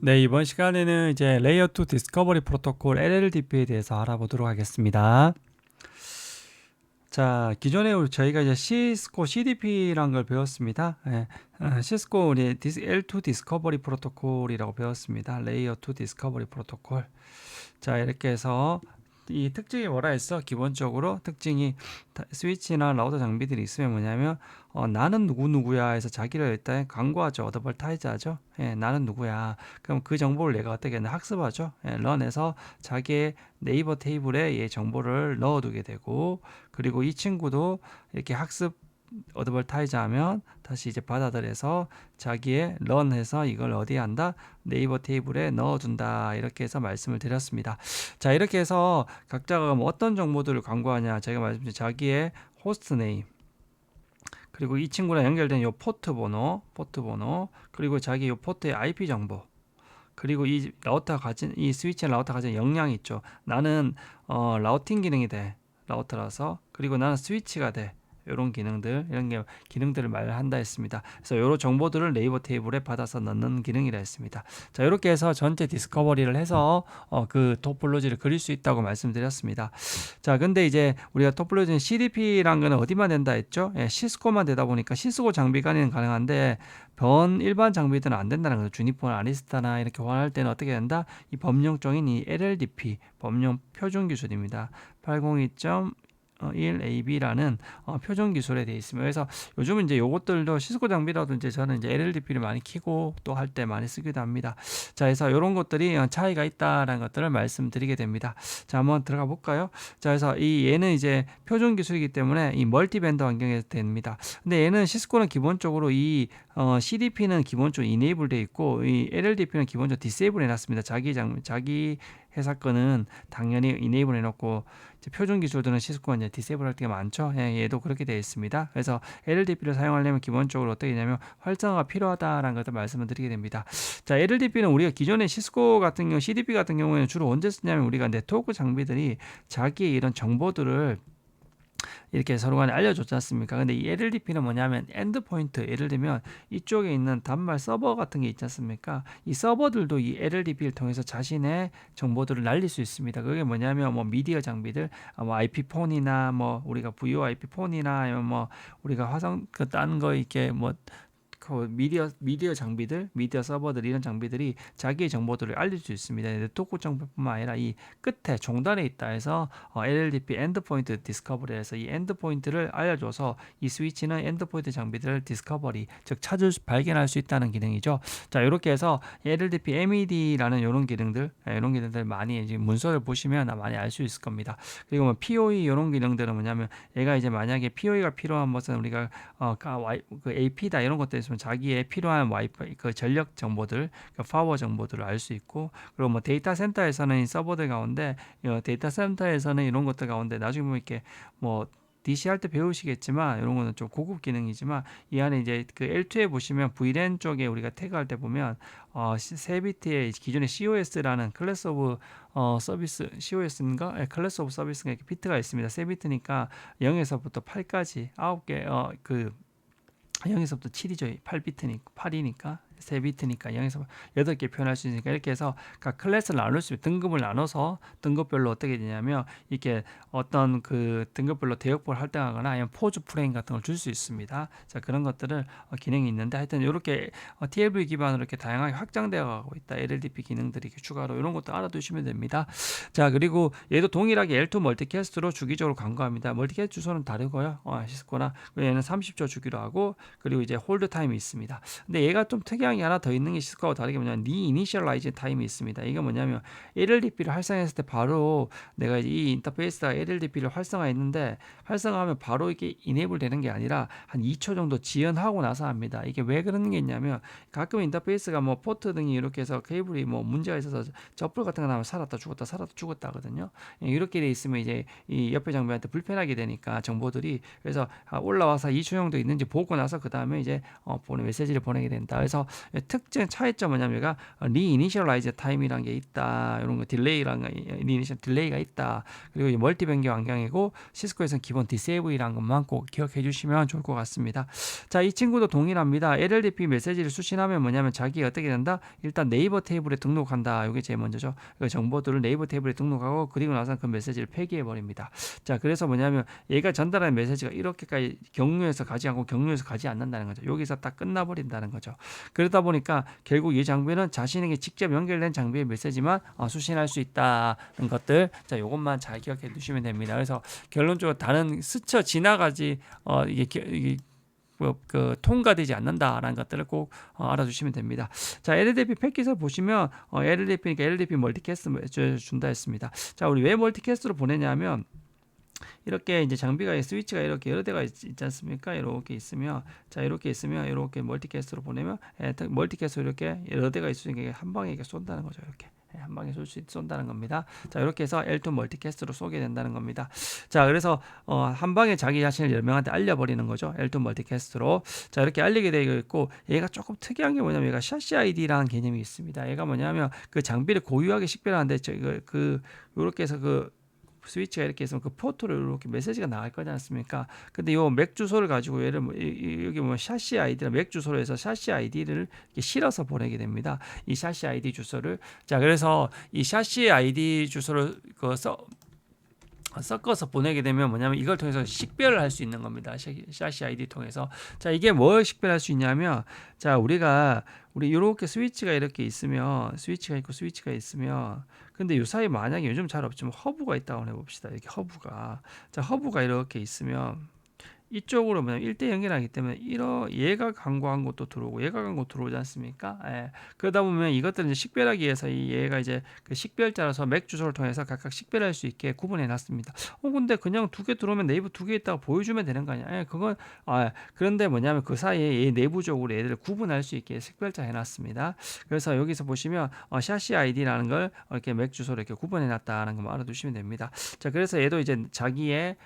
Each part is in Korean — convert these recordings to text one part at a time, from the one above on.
네, 이번 시간에는 이제 레이어 2 디스커버리 프로토콜 LLDP에 대해서 알아보도록 하겠습니다. 자, 기존에 저희가 이제 시스코 CDP라는 걸 배웠습니다. 시스코 우리 L2 디스커버리 프로토콜이라고 배웠습니다. 레이어 2 디스커버리 프로토콜. 자, 이렇게 해서 이 특징이 뭐라 했어? 기본적으로 특징이 스위치나 라우터 장비들이 있으면 뭐냐면 나는 누구누구야 해서 자기를 일단 광고하죠. 어드버타이즈 하죠. 나는 누구야. 그럼 그 정보를 내가 어떻게 하냐 학습하죠. 런해서 자기의 네이버 테이블에 이 정보를 넣어두게 되고, 그리고 이 친구도 이렇게 학습 어드버타이즈 하면 다시 이제 받아들여서 자기의 런해서 이걸 어디에 한다? 네이버 테이블에 넣어둔다. 이렇게 해서 말씀을 드렸습니다. 자, 이렇게 해서 각자가 뭐 어떤 정보들을 광고하냐, 제가 말씀드린 자기의 호스트 네임, 그리고 이 친구랑 연결된 요 포트 번호, 그리고 자기 요 포트의 IP 정보, 그리고 이 라우터가 가진, 이 스위치 라우터가 가진 역량이 있죠. 나는 라우팅 기능이 돼, 라우터라서. 그리고 나는 스위치가 돼, 이런 기능들, 이런 게 기능들을 말한다 했습니다. 그래서 이런 정보들을 네이버 테이블에 받아서 넣는 기능이라 했습니다. 자, 이렇게 해서 전체 디스커버리를 해서 그 토폴로지를 그릴 수 있다고 말씀드렸습니다. 자, 근데 이제 우리가 토폴로지는 CDP란 거는 어디만 된다 했죠? 시스코만 되다 보니까 시스코 장비 간에는 가능한데 일반 장비들은 안 된다는 거죠. 주니퍼나 아리스타나 이렇게 호환할 때는 어떻게 된다? 이 법령적인 이 LLDP 법령 표준 기술입니다. 802.1AB라는 표준 기술에 되어 있습니다. 그래서 요즘은 이제 요것들도 시스코 장비라도 이제 저는 이제 LLDP를 많이 키고 또 할 때 많이 쓰기도 합니다. 자, 그래서 이런 것들이 차이가 있다라는 것들을 말씀드리게 됩니다. 자, 한번 들어가 볼까요? 자, 그래서 얘는 이제 표준 기술이기 때문에 이 멀티밴드 환경에서 됩니다. 근데 얘는 시스코는 기본적으로 이 CDP는 기본적으로 이네이블 되어 있고, 이 LLDP는 기본적으로 디세이블 해놨습니다. 자기 회사 거는 당연히 이네이블 해놓고, 이제 표준 기술들은 시스코가 이제 디세이블 할 때가 많죠. 얘도 그렇게 되어 있습니다. 그래서 LLDP를 사용하려면 기본적으로 어떻게 되냐면 활성화가 필요하다라는 것을 말씀을 드리게 됩니다. 자, LLDP는 우리가 기존에 시스코 같은 경우, CDP 같은 경우에는 주로 언제 쓰냐면 우리가 네트워크 장비들이 자기의 이런 정보들을 이렇게 서로 간에 알려줬지 않습니까? 근데 이 LLDP는 뭐냐면 엔드포인트, 예를 들면 이쪽에 있는 단말 서버 같은 게 있지 않습니까? 이 서버들도 이 LLDP를 통해서 자신의 정보들을 날릴 수 있습니다. 그게 뭐냐면 뭐 미디어 장비들, 뭐 IP폰이나 뭐 우리가 VoIP 폰이나 아니면 뭐 우리가 화성 딴거 이렇게 뭐 그 미디어 장비들, 미디어 서버들, 이런 장비들이 자기의 정보들을 알릴 수 있습니다. 네트워크 정보뿐만 아니라 이 끝에 종단에 있다 해서 LLDP 엔드포인트 디스커버리에서 이 엔드포인트를 알려줘서 이 스위치는 엔드포인트 장비들을 디스커버리, 즉 발견할 수 있다는 기능이죠. 자, 이렇게 해서 LLDP MED라는 이런 기능들 많이 이제 문서를 보시면 많이 알 수 있을 겁니다. 그리고 뭐 PoE 이런 기능들은 뭐냐면, 얘가 이제 만약에 PoE가 필요한 것은 우리가 그 AP다 이런 것들 있으면 자기의 필요한 와이파이 그 전력 정보들, 그 파워 정보들을 알 수 있고, 그리고 뭐 데이터 센터에서는 이 서버들 가운데, 데이터 센터에서는 이런 것들 가운데 나중에 보면 이렇게 뭐 DC 할 때 배우시겠지만 이런 거는 좀 고급 기능이지만, 이 안에 이제 그 L2에 보시면 VLAN 쪽에 우리가 태그할 때 보면 세 비트의 기존의 COS라는 클래스 오브 서비스, COS인가? 클래스 오브 서비스가 이렇게 비트가 있습니다. 세 비트니까 0에서부터 8까지 9개 그 0에서부터 7이죠. 8비트니까 8이니까 3비트니까 0에서 8개 표현할 수 있으니까, 이렇게 해서 각 클래스를 나눌 수 있어요. 등급을 나눠서 등급별로 어떻게 되냐면 이렇게 어떤 그 등급별로 대역보를 할당하거나 아니면 포즈 프레임 같은 걸 줄 수 있습니다. 자, 그런 것들을 기능이 있는데, 하여튼 이렇게 TLV 기반으로 이렇게 다양하게 확장되어 가고 있다. LLDP 기능들이 추가로 이런 것도 알아두시면 됩니다. 자, 그리고 얘도 동일하게 L2 멀티캐스트로 주기적으로 광고합니다. 멀티캐스트 주소는 다르고요. 시스코나 얘는 30초 주기로 하고, 그리고 이제 홀드 타임이 있습니다. 근데 얘가 좀 특이한 게 하나 더 있는 게 시스코하고 다르게 뭐냐면 리이니셜라이즈 타임이 있습니다. 이게 뭐냐면 LLDP를 활성화했을 때 바로 내가 이제 이 인터페이스가 LLDP를 활성화했는데, 활성화하면 바로 이게 이네이블 되는 게 아니라 한 2초 정도 지연하고 나서 합니다. 이게 왜 그런 게 있냐면, 가끔 인터페이스가 뭐 포트 등이 이렇게 해서 케이블이 뭐 문제가 있어서 접불 같은 거 나면 살았다 죽었다 하거든요. 이렇게 돼 있으면 이제 이 옆에 장비한테 불편하게 되니까 정보들이, 그래서 올라와서 2초 정도 있는지 보고 나서 그 다음에 이제 메시지를 보내게 된다. 그래서 특징 차이점 뭐냐면 얘가 리이니셜라이즈 타임이라는 게 있다. 이런 거 리이니셜 딜레이가 있다. 그리고 이 멀티 변경 환경이고 시스코에서는 기본 디세이블이라는 것만 꼭 기억해 주시면 좋을 것 같습니다. 자, 이 친구도 동일합니다. LLDP 메시지를 수신하면 뭐냐면 자기가 어떻게 된다? 일단 네이버 테이블에 등록한다. 이게 제일 먼저죠. 그 정보들을 네이버 테이블에 등록하고 그리고 나서 그 메시지를 폐기해 버립니다. 자, 그래서 뭐냐면 얘가 전달하는 메시지가 이렇게까지 경로에서 가지 않고 경로에서 가지 않는다는 거죠. 여기서 딱 끝나버린다는 거죠. 그러다 보니까 결국 이 장비는 자신에게 직접 연결된 장비의 메시지만 수신할 수 있다는 것들, 자, 이것만 잘 기억해 두시면 됩니다. 그래서 결론적으로 다른 스쳐 지나가지 이게 그 통과되지 않는다라는 것들을 꼭 알아주시면 됩니다. 자, LLDP 패킷을 보시면 LLDP니까 LLDP 멀티캐스트 준다 했습니다. 자, 우리 왜 멀티캐스트로 보내냐면 이렇게 이제 장비가 스위치가 이렇게 여러 대가 있지 않습니까? 이렇게 있으면, 자, 이렇게 있으면 이렇게 멀티캐스트로 보내면 멀티캐스트 이렇게 여러 대가 있으니까 한 방에 이렇게 쏜다는 거죠. 이렇게 한 방에 쏜다는 겁니다. 자, 이렇게 해서 L2 멀티캐스트로 쏘게 된다는 겁니다. 자, 그래서 한 방에 자기 자신을 10명한테 알려버리는 거죠. L2 멀티캐스트로. 자, 이렇게 알리게 되어 있고, 얘가 조금 특이한 게 뭐냐면 얘가 샤시 아이디라는 개념이 있습니다. 얘가 뭐냐면 그 장비를 고유하게 식별하는데 이렇게 해서 스위치가 이렇게 있으면 그 포트로 이렇게 메시지가 나갈 거지 않습니까? 근데 요 맥 주소를 가지고 얘를 여기 뭐 샤시 아이디나 맥 주소로 해서 샤시 아이디를 이렇게 실어서 보내게 됩니다. 이 샤시 아이디 주소를. 자, 그래서 이 샤시 아이디 주소를 섞어서 보내게 되면 뭐냐면 이걸 통해서 식별을 할 수 있는 겁니다. 샤시 아이디 통해서. 자, 이게 뭘 식별할 수 있냐면, 자, 우리 이렇게 스위치가 이렇게 있으면, 스위치가 있고 스위치가 있으면, 근데 이 사이 만약에 요즘 잘 없지만 허브가 있다고 해봅시다. 이렇게 허브가. 자, 허브가 이렇게 있으면 이쪽으로 뭐냐면 1대 0이라기 때문에 얘가 광고한 것도 들어오고 얘가 광고 들어오지 않습니까? 예. 그러다 보면 이것들을 이제 식별하기 위해서 얘가 이제 그 식별자라서 맥 주소를 통해서 각각 식별할 수 있게 구분해 놨습니다. 근데 그냥 두 개 들어오면 네이버 두 개 있다가 보여주면 되는 거 아니야? 예, 그건 그런데 뭐냐면 그 사이에 얘 내부적으로 얘들을 구분할 수 있게 식별자 해놨습니다. 그래서 여기서 보시면 샤시 아이디라는 걸 이렇게 맥 주소로 이렇게 구분해 놨다는 것만 알아두시면 됩니다. 자, 그래서 얘도 이제 자기의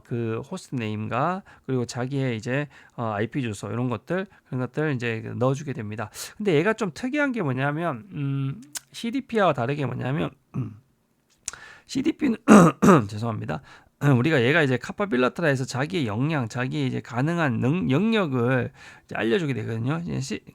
그 호스트 네임과 그리고 자기의 이제 IP 주소 이런 것들 그런 것들 이제 넣어주게 됩니다. 근데 얘가 좀 특이한 게 뭐냐면 CDP와 다르게 뭐냐면 CDP는 죄송합니다. 우리가 얘가 이제 카파빌러트라해서 자기의 역량, 자기의 이제 가능한 영역을 이제 알려주게 되거든요.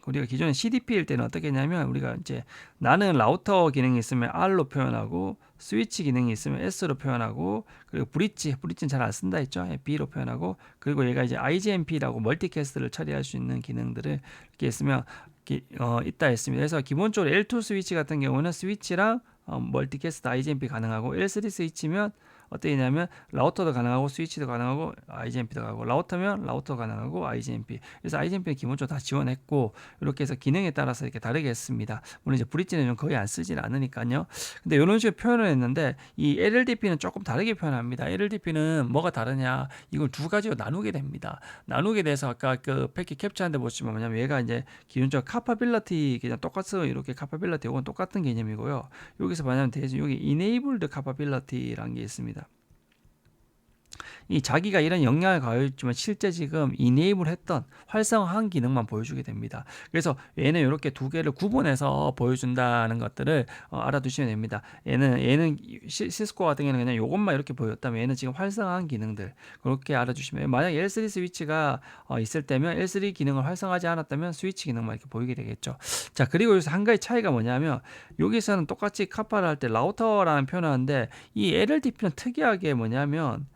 우리가 기존에 CDP일 때는 어떻게 했냐면 우리가 이제 나는 라우터 기능이 있으면 R로 표현하고 스위치 기능이 있으면 S로 표현하고 그리고 브릿지는 잘 안 쓴다 했죠. B로 표현하고 그리고 얘가 이제 IGMP라고 멀티캐스트를 처리할 수 있는 기능들을 이렇게 있으면 있다 했습니다. 그래서 기본적으로 L2 스위치 같은 경우는 스위치랑 멀티캐스트 IGMP 가능하고 L3 스위치면 어떻게 되냐면 라우터도 가능하고 스위치도 가능하고 IGMP도 가능하고 라우터면 라우터 가능하고 IGMP. 그래서 IGMP는 기본적으로 다 지원했고 이렇게 해서 기능에 따라서 이렇게 다르게 했습니다. 물론 이제 브릿지는 거의 안 쓰질 않으니까요. 근데 이런 식으로 표현을 했는데 이 LLDP는 조금 다르게 표현합니다. LLDP는 뭐가 다르냐? 이걸 두 가지로 나누게 됩니다. 나누게 돼서 아까 그 패킷 캡처하는데 보시면 뭐냐면 얘가 이제 기본적으로 카파빌러티 그냥 똑같이 이렇게 카파빌러티 이건 똑같은 개념이고요. 여기서 뭐냐면 대신 여기 enabled capability라는 게 있습니다. 이 자기가 이런 역량을 가졌지만 실제 지금 이네이블 했던 활성화한 기능만 보여주게 됩니다. 그래서 얘는 이렇게 두 개를 구분해서 보여준다는 것들을 알아두시면 됩니다. 얘는 시스코 같은 경우는 그냥 이것만 이렇게 보였다면 얘는 지금 활성화한 기능들 그렇게 알아주시면 돼요. 만약 L3 스위치가 있을 때면 L3 기능을 활성화하지 않았다면 스위치 기능만 이렇게 보이게 되겠죠. 자, 그리고 여기서 한 가지 차이가 뭐냐면 여기서는 똑같이 카파를 할 때 라우터라는 표현을 하는데 이 LLDP는 특이하게 뭐냐면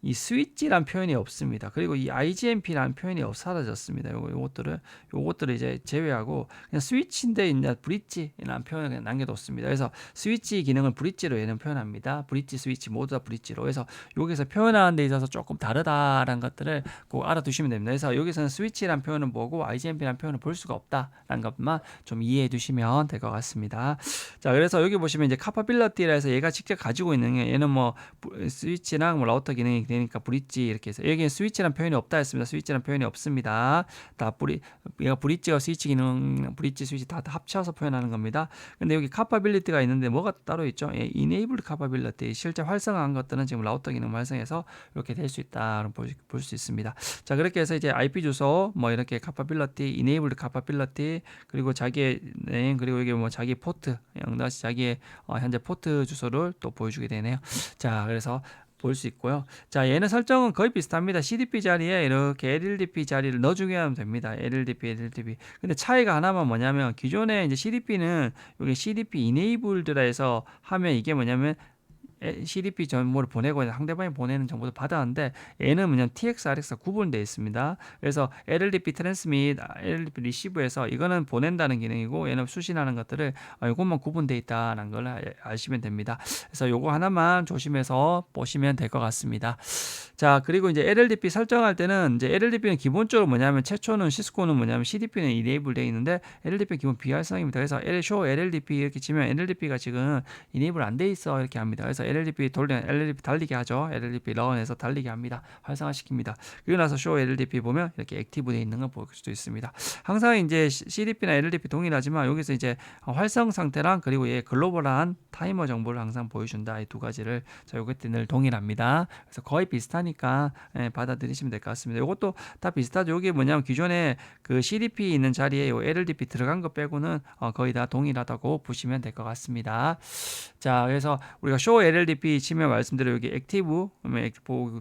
이 스위치란 표현이 없습니다. 그리고 이 IGMP라는 표현이 사라졌습니다. 요것들을 이제 제외하고 그냥 스위치인데 이제 브릿지라는 표현을 그냥 남겨뒀습니다. 그래서 스위치 기능을 브릿지로 얘는 표현합니다. 브릿지, 스위치 모두 다 브릿지로. 그래서 여기서 표현하는 데 있어서 조금 다르다라는 것들을 꼭 알아두시면 됩니다. 그래서 여기서는 스위치란 표현은 보고 IGMP라는 표현을 볼 수가 없다라는 것만 좀 이해해 두시면 될 것 같습니다. 자, 그래서 여기 보시면 이제 카파빌러티라 해서 얘가 직접 가지고 있는 게 얘는 뭐 스위치랑 뭐 라우터 기능이 되니까 브릿지 이렇게 해서 여기에 스위치라는 표현이 없다 했습니다. 스위치라는 표현이 없습니다. 다 얘가 브릿지와 스위치 기능, 브릿지 스위치 다 합쳐서 표현하는 겁니다. 근데 여기 capability가 있는데 뭐가 따로 있죠? 예, enabled capability, 실제 활성화한 것들은 지금 라우터 기능 활성해서 이렇게 될 수 있다 볼 수 있습니다. 자, 그렇게 해서 이제 IP 주소 뭐 이렇게 capability, enabled capability, 그리고 자기의 네임, 그리고 여기 뭐 자기 포트, 자기의 현재 포트 주소를 또 보여주게 되네요. 자, 그래서 볼 수 있고요. 자, 얘는 설정은 거의 비슷합니다. CDP 자리에 이렇게 LLDP 자리를 넣어주게 하면 됩니다. LLDP. 근데 차이가 하나만 뭐냐면 기존에 이제 CDP는 여기 CDP enabled라 해서 하면 이게 뭐냐면 CDP 정보를 보내고 상대방이 보내는 정보도 받았는데 얘는 뭐냐면 TX, RX가 구분되어 있습니다. 그래서 LLDP 트랜스밋, LLDP 리시브에서 이거는 보낸다는 기능이고 얘는 수신하는 것들을 이것만 구분되어 있다는 걸 아시면 됩니다. 그래서 요거 하나만 조심해서 보시면 될 것 같습니다. 자, 그리고 이제 LLDP 설정할 때는 이제 LLDP는 기본적으로 뭐냐면 최초는 시스코는 뭐냐면 CDP는 enable 되어 있는데 LLDP는 기본 비활성입니다. 그래서 show LLDP 이렇게 치면 LLDP가 지금 enable 안 돼 있어 이렇게 합니다. 그래서 LLDP 달리게 하죠. LLDP 런해서 달리게 합니다. 활성화시킵니다. 그리고 나서 show LLDP 보면 이렇게 액티브 되어 있는 걸 볼 수도 있습니다. 항상 이제 CDP나 LLDP 동일하지만 여기서 이제 활성 상태랑 그리고 얘 글로벌한 타이머 정보를 항상 보여준다. 이 두 가지를 자, 요것들 늘 동일합니다. 그래서 거의 비슷하니까 받아들이시면 될 것 같습니다. 이것도 다 비슷하죠. 이게 뭐냐면 기존에 그 CDP 있는 자리에 요 LLDP 들어간 거 빼고는 거의 다 동일하다고 보시면 될 것 같습니다. 자, 그래서 우리가 show LLDP 치면 말씀드린 여기 액티브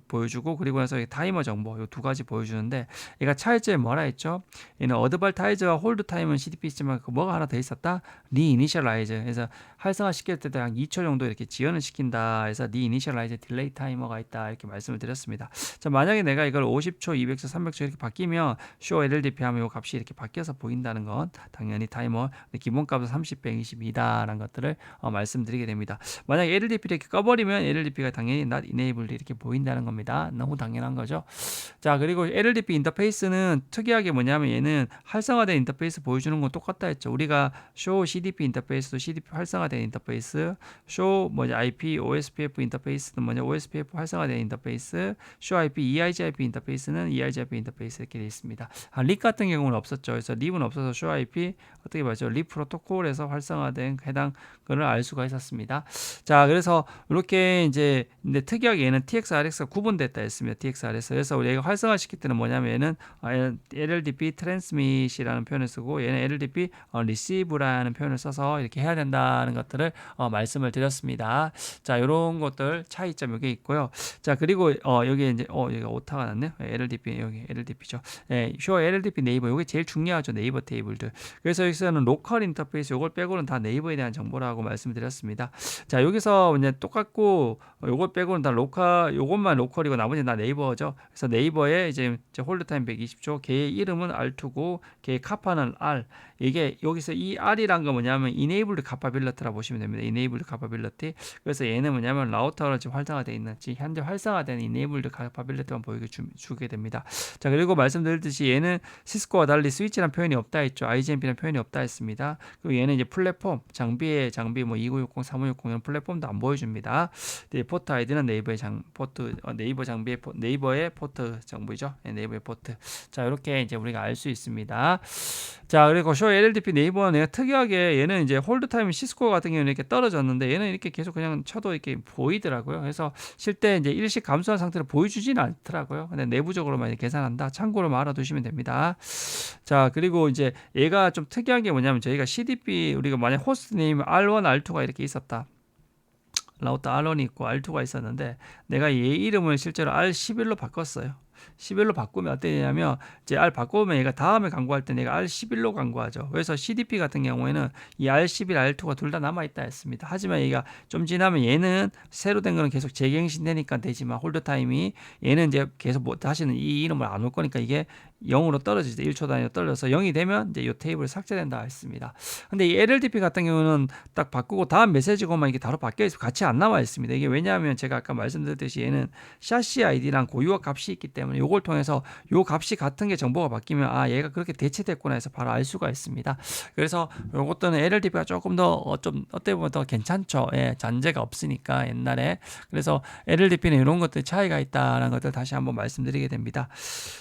보여주고 그리고 나서 타이머 정보 이 두 가지 보여주는데 얘가 차이점이 뭐라 했죠? 얘는 어드발타이저와 홀드 타임은 CDP 있지만 그 뭐가 하나 더 있었다? 리이니셜라이즈. 그래서 활성화 시킬 때도 한 2초 정도 이렇게 지연을 시킨다. 그래서 리이니셜라이즈 딜레이 타이머가 있다 이렇게 말씀을 드렸습니다. 자, 만약에 내가 이걸 50초, 200초, 300초 이렇게 바뀌면 show LLDP 하면 이 값이 이렇게 바뀌어서 보인다는 건 당연히 타이머 기본값은 30, 120이다라는 것들을 말씀드리게 됩니다. 만약에 LLDP를 이렇게 꺼버리면 LLDP가 당연히 not enabled 이렇게 보인다는 겁니다. 너무 당연한 거죠. 자, 그리고 LLDP 인터페이스는 특이하게 뭐냐면 얘는 활성화된 인터페이스 보여주는 건 똑같다 했죠. 우리가 show CDP 인터페이스도 CDP 활성화된 인터페이스, show IP OSPF 인터페이스는 OSPF 활성화된 인터페이스, show IP EIGRP 인터페이스는 EIGRP 인터페이스 이렇게 되어 있습니다. 립 같은 경우는 없었죠. 그래서 립은 없어서 show IP 어떻게 말죠? 립 프로토콜에서 활성화된 해당 거를 알 수가 있었습니다. 자, 그래서 이렇게 이제 근데 특이하게 얘는 TX, RX가 구분됐다 했습니다. TX, RX. 그래서 우리가 활성화 시킬 때는 뭐냐면 얘는 LLDP 트랜스밋이라는 표현을 쓰고 얘는 LLDP receive라는 표현을 써서 이렇게 해야 된다는 것들을 말씀을 드렸습니다. 자, 이런 것들 차이점 여기 있고요. 자, 그리고 여기 이제 여기가 오타가 났네요. LLDP 여기 LLDP죠. 예, show LLDP 네이버 이게 제일 중요하죠. 네이버 테이블들. 그래서 여기서는 로컬 인터페이스 이걸 빼고는 다 네이버에 대한 정보라고 말씀드렸습니다. 자, 여기서 이제 똑같고 요걸 빼고는 다 로컬, 요것만 로컬이고 나머지는 다 네이버죠. 그래서 네이버에 이제 홀드 타임 120초, 걔의 이름은 R2고 걔의 카파는 R. 이게 여기서 이 R이란 거 뭐냐면 enabled capability라 보시면 됩니다. enabled capability. 그래서 얘는 뭐냐면 라우터로 지금 활성화되어 있는 현재 활성화된 enabled capability만 보이게 주게 됩니다. 자, 그리고 말씀드렸듯이 얘는 시스코와 달리 스위치라는 표현이 없다 했죠. IGMP라는 표현이 없다 했습니다. 그리고 얘는 이제 플랫폼 장비 뭐 2960, 3560 이런 플랫폼도 안 보여줍니다. 포트 아이디는 네이버의 네이버 장비의 네이버의 포트 정보이죠. 네이버의 포트. 자, 이렇게 이제 우리가 알 수 있습니다. 자, 그리고 show LLDP 네이버는 내가 특이하게 얘는 이제 홀드 타임 시스코 같은 경우는 이렇게 떨어졌는데 얘는 이렇게 계속 그냥 쳐도 이렇게 보이더라고요. 그래서 실제 이제 일식 감소한 상태를 보여주지는 않더라고요. 근데 내부적으로만 계산한다. 참고로 알아두시면 됩니다. 자, 그리고 이제 얘가 좀 특이한 게 뭐냐면 저희가 CDP 우리가 만약 호스트 네임 R1, R2가 이렇게 있었다. 라우터 R1이 있고 R2가 있었는데 내가 얘 이름을 실제로 R11로 바꿨어요. 11로 바꾸면 어떻게 되냐면 이제 R 바꾸면 얘가 다음에 광고할 때 내가 R11로 광고하죠. 그래서 CDP 같은 경우에는 이 R11, R2가 둘 다 남아있다 했습니다. 하지만 얘가 좀 지나면 얘는 새로 된 거는 계속 재갱신되니까 되지만 홀드 타임이 얘는 이제 계속 다시는 이 이름을 안 올 거니까 이게 0으로 떨어지죠. 1초 단위로 떨어져서 0이 되면 이제 이 테이블 삭제된다 했습니다. 근데 이 LLDP 같은 경우는 딱 바꾸고 다음 메시지고만 이게 바로 바뀌어 있어 같이 안 남아 있습니다. 이게 왜냐하면 제가 아까 말씀드렸듯이 얘는 샤시 아이디랑 고유화 값이 있기 때문에 그러면 요걸 통해서 요 값이 같은 게 정보가 바뀌면 아 얘가 그렇게 대체됐구나 해서 바로 알 수가 있습니다. 그래서 요것들은 LLDP가 조금 더 좀 어떻게 보면 더 괜찮죠. 예, 잔재가 없으니까 옛날에. 그래서 LLDP는 이런 것들 차이가 있다라는 것들 다시 한번 말씀드리게 됩니다.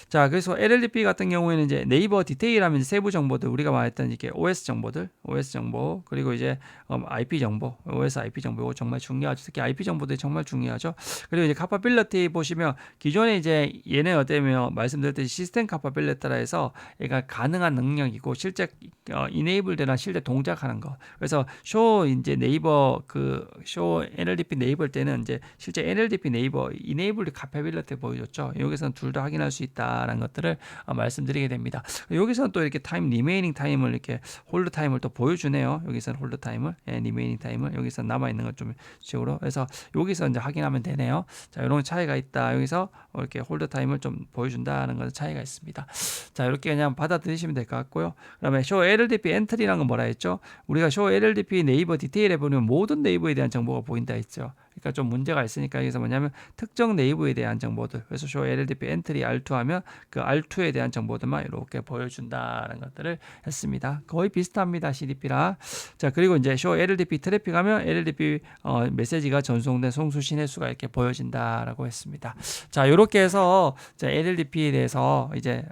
자, 그래서 LLDP 같은 경우에는 이제 네이버 디테일하면 세부 정보들 우리가 말했던 이게 OS 정보들, OS 정보 그리고 이제 IP 정보, OS IP 정보 이거 정말 중요하죠. 특히 IP 정보들이 정말 중요하죠. 그리고 이제 카파빌리티 보시면 기존에 이제 얘네 어때면 말씀드렸듯이 시스템 카파빌리티라 해서 얘가 가능한 능력이고 실제 이네이블되나 실제 동작하는 거. 그래서 쇼 이제 네이버 그 쇼 NLDP 네이버 때는 이제 실제 NLDP 네이버 이네이블드 카파빌리티 보여줬죠. 여기서는 둘 다 확인할 수 있다라는 것들을 말씀드리게 됩니다. 여기서는 또 이렇게 타임 리메이닝 타임을 이렇게 홀드 타임을 또 보여주네요. 여기서는 홀드 타임을 리메이닝 타임을 여기서 남아 있는 것 좀 식으로 그래서 여기서 이제 확인하면 되네요. 자, 이런 차이가 있다. 여기서 이렇게 홀드 타임을 좀 보여준다는 것 차이가 있습니다. 자, 이렇게 그냥 받아들이시면 될 것 같고요. 그다음에 쇼 LLDP 엔트리라는 건 뭐라 했죠? 우리가 쇼 LLDP 네이버 디테일에 보면 모든 네이버에 대한 정보가 보인다 했죠. 그러니까 좀 문제가 있으니까 여기서 뭐냐면 특정 네이버에 대한 정보들. 그래서 쇼 LLDP 엔트리 R2 하면 그 R2에 대한 정보들만 이렇게 보여준다는 것들을 했습니다. 거의 비슷합니다. CDP랑. 자, 그리고 이제 쇼 LLDP 트래픽 하면 LLDP 메시지가 전송된 송수신 횟수가 이렇게 보여진다라고 했습니다. 자, 이렇게 해서 LLDP에 대해서 이제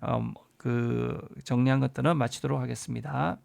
그 정리한 것들은 마치도록 하겠습니다.